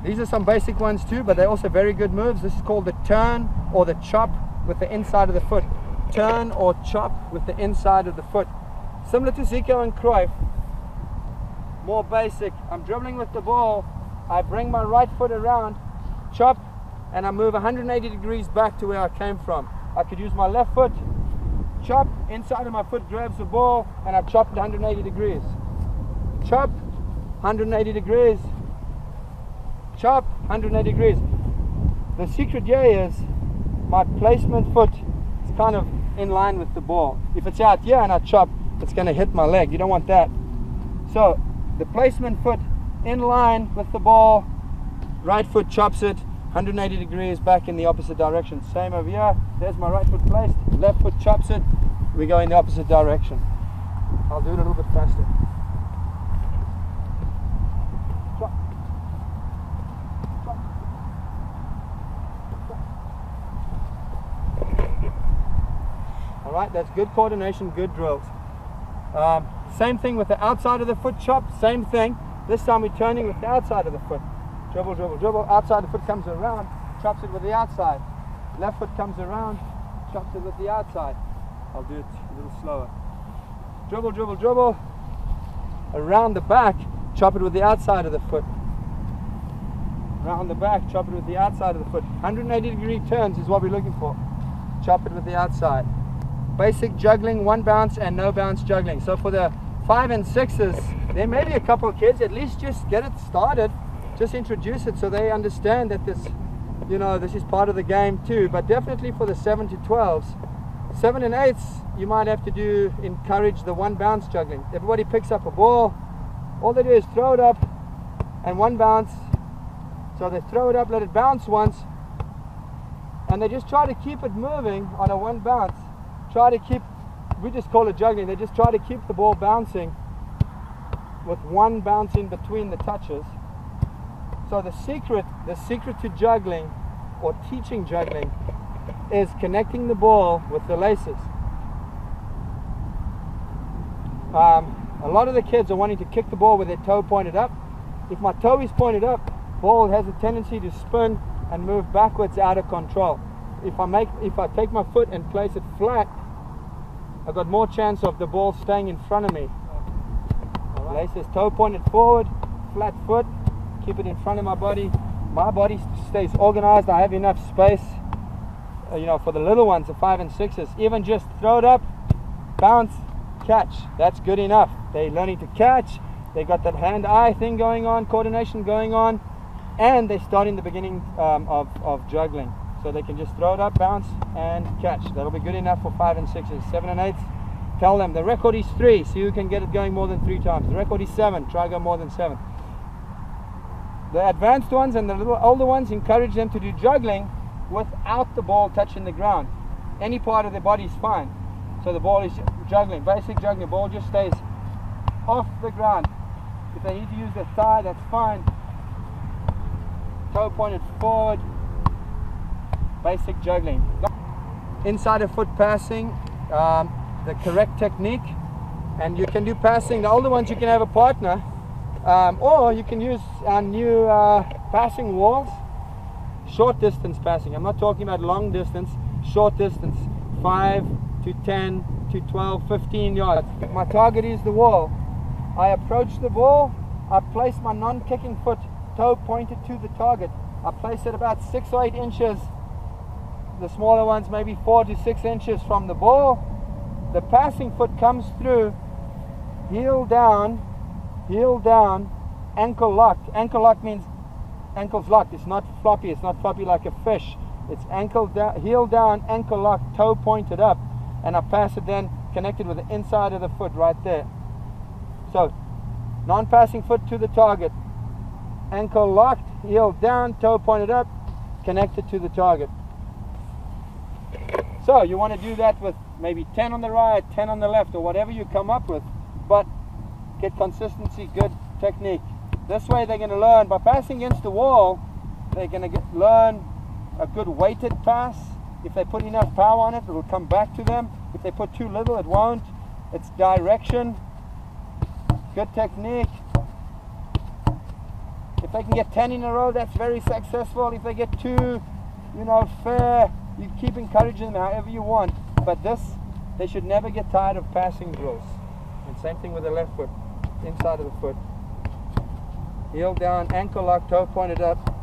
These are some basic ones too, but they're also very good moves. This is called the turn or the chop with the inside of the foot. Turn or chop with the inside of the foot. Similar to Zico and Cruyff, more basic. I'm dribbling with the ball, I bring my right foot around, chop, and I move 180 degrees back to where I came from. I could use my left foot, chop, inside of my foot grabs the ball, and I've chopped 180 degrees. Chop, 180 degrees. Chop, 180 degrees. The secret here is my placement foot is kind of in line with the ball. If it's out here and I chop, it's going to hit my leg. You don't want that. So the placement foot in line with the ball, right foot chops it 180 degrees back in the opposite direction. Same over here. There's my right foot placed, left foot chops it, we go in the opposite direction. I'll do it a little bit faster. Chop. Chop. Chop. Alright, that's good coordination, good drills. Same thing with the outside of the foot chop, same thing. This time we're turning with the outside of the foot. Dribble, dribble, dribble. Outside the foot comes around, chops it with the outside. Left foot comes around, chops it with the outside. I'll do it a little slower. Dribble, dribble, dribble. Around the back, chop it with the outside of the foot. Around the back, chop it with the outside of the foot. 180 degree turns is what we're looking for. Chop it with the outside. Basic juggling, one bounce and no bounce juggling. So for the 5 and 6s, there may be a couple of kids, at least just get it started. Just introduce it so they understand that this, you know, this is part of the game too. But definitely for the 7 to 12s, 7 and 8s, you might have to encourage the one bounce juggling. Everybody picks up a ball, all they do is throw it up and one bounce. So they throw it up, let it bounce once, and they just try to keep it moving on a one bounce. Try to keep, we just call it juggling, they just try to keep the ball bouncing with one bounce in between the touches. So the secret to juggling or teaching juggling is connecting the ball with the laces. A lot of the kids are wanting to kick the ball with their toe pointed up. If my toe is pointed up, ball has a tendency to spin and move backwards out of control. If I take my foot and place it flat, I've got more chance of the ball staying in front of me. Laces, toe pointed forward, flat foot, keep it in front of my body. My body stays organized. I have enough space, you know, for the little ones, the 5 and 6s. Even just throw it up, bounce, catch. That's good enough. They're learning to catch. They got that hand-eye thing going on, coordination going on, and they start in the beginning of juggling. So they can just throw it up, bounce, and catch. That'll be good enough for 5 and 6s. 7 and 8s, tell them the record is 3. See who can get it going more than 3 times. The record is 7. Try go more than 7. The advanced ones and the little older ones, encourage them to do juggling without the ball touching the ground. Any part of their body is fine. So the ball is juggling, basic juggling. The ball just stays off the ground. If they need to use their thigh, that's fine. Toe pointed forward. Basic juggling. Inside of foot passing, the correct technique, and you can do passing. The older ones you can have a partner, or you can use our new passing walls. Short distance passing. I'm not talking about long distance. Short distance, 5 to 10 to 12, 15 yards. My target is the wall. I approach the ball. I place my non-kicking foot, toe pointed to the target. I place it about 6 or 8 inches. The smaller ones maybe 4 to 6 inches from the ball. The passing foot comes through, heel down, ankle locked. Ankle locked means ankle's locked. It's not floppy. It's not floppy like a fish. It's ankle down, heel down, ankle locked, toe pointed up, and I pass it then connected with the inside of the foot right there. So, non-passing foot to the target, ankle locked, heel down, toe pointed up, connected to the target. So you want to do that with maybe 10 on the right, 10 on the left, or whatever you come up with, but get consistency, good technique. This way they're going to learn, by passing against the wall, they're going to learn a good weighted pass. If they put enough power on it, it will come back to them. If they put too little, it won't. It's direction, good technique. If they can get 10 in a row, that's very successful. If they get 2, you know, fair. You keep encouraging them however you want. But this, they should never get tired of passing drills. And same thing with the left foot, inside of the foot. Heel down, ankle lock, toe pointed up.